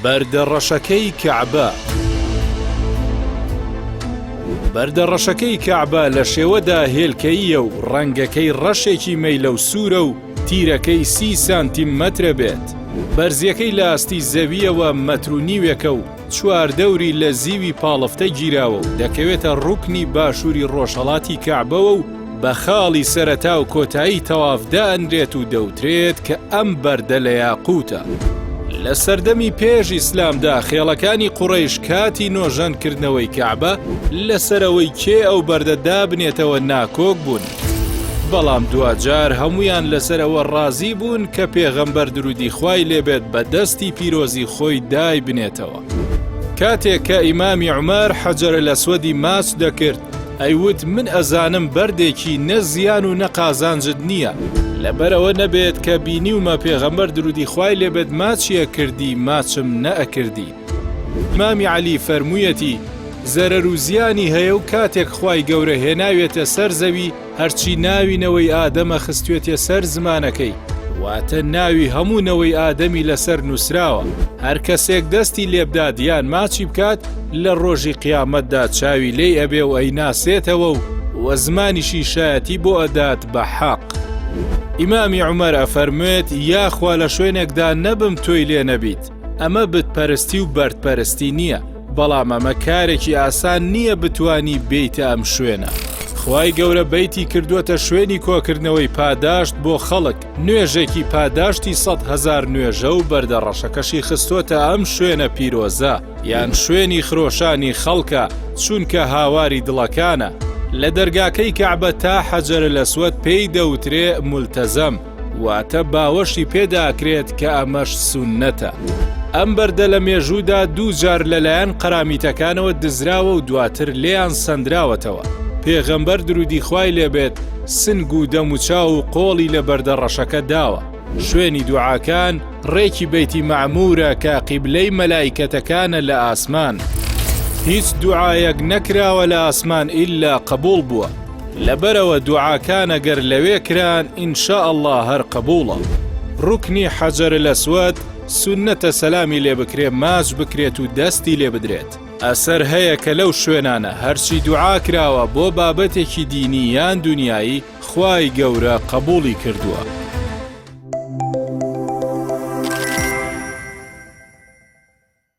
بەردەڕەشەکەی کەعبە. بەردەڕەشەکەی کەعبە لە شێوەدا هێلکەییە و ڕەنگەکەی ڕەشێکی مەیلە و سوورە و تیرەکەی 30 سانتیمەترە بێت. بەرزیەکەی لە ئاستی زەویەوە مەتر و نیوێکە و چواردەوری لە زیوی پاڵفتە گیراوە و دەکەوێتە ڕوکنی باشووری ڕۆژهەڵاتی کەعبەوە و بە خاڵی سەرەتا و کۆتایی تەوافدا ئەنرێت و دەوترێت کە ئەم بەردە لە یاقوتە. لە سەردەمی پێش ئیسلامدا خێڵەکانی قوڕەیش کاتی نۆژەنکردنەوەی کەعبە لەسەرەوەی کێ ئەو بەردە دابنێتەوە ناکۆک بوون. بەڵام دوجار هەمویان لەسەرەوە ڕازی بوون کە پێغەمبەر درودی خوای لێبێت بە دەستی پیرۆزی خۆی دای بنێتەوە. کاتێک کە ئیمامی عومەر حەجەرە لەسوەدی ماچ دەکرد ئەیوت من ئەزانم بەردێکی نە زیان و نە قازانجت نییە، لەبەرەوە نەبێت کە بینیومە پێغەمبەر درودی خوای لێبێت ماچیە کردی ماچم نەئەکردی. ئیمامی عەلی فەرموویەتی زەرەر و زیانی هەیە و کاتێک خوای گەورە هێناوێتە سەر زەوی هەرچی ناوینەوەی ئادەمە خستوێتە سەر زمانەکەی، واتە ناوی هەموونەوەی ئادەمی لەسەر نووسراوە. هەر کەسێک دەستی لێبدات یان ماچی بکات لە ڕۆژی قیامەتدا چاوی لێی ئەبێ و ئەیناسێتەوە و زمانیشی شایەتی بۆ ئەدات بە حەق. ئیمامی عومەر ئەفەرموێت یاخوا لە شوێنێکدا نەبم تۆی لێ نەبیت. ئەمە بتپەرستی و بەردپەرستی نییە، بەڵام ئەمە کارێکی ئاسان نییە بتوانی بیتە ئەم شوێنە. خوای گەورە بەیتی کردووەتە شوێنی کۆکردنەوەی پاداشت بۆ خەڵک، نوێژێکی پاداشتی 100,000 نوێژە و بەردەڕەشەکەشی خستوۆتە ئەم شوێنە پیرۆزە یان شوێنی خرۆشانی خەڵکە چونکە هاواری دڵەکانە. لە دەرگاکەی کەعبە تا حەجەرە لەسوەد پێی دەوترێ مولتەزەم، واتە باوەشی پێداکرێت کە ئەمەش سوننەتە. ئەم بەردە لە مێژوودا دووجار لەلایەن قەرامیتەکانەوە دزراوە و دواتر لێیان سەندراوەتەوە. پێغەمبەر درودی خوای لێبێت سنگ و دەم و چاو و قۆڵی لە بەردەڕەشەکە داوە. شوێنی دوعاکان ڕێکی بەیتی مەعمورە کە قیبلەی مەلایکەتەکانە لە ئاسمان. هیچ دوعایەک نەکراوە لە ئاسمان ئیلا قبول بووە، لەبەرەوە دوعاکان ئەگەر لەوێ کران ئینشاءالله هەر قبوڵە. ڕوکنی حەجەرە لەسوەد سوننەتە سەلامی لێ بکرێ ماچ بکرێت و دەستی لێ بدرێت. ئەسەر هەیە کە لەو شوێنانە هەرچی دوعا کراوە بۆ بابەتێکی دینی یان دنیایی خوای گەورە قبوڵی کردووە.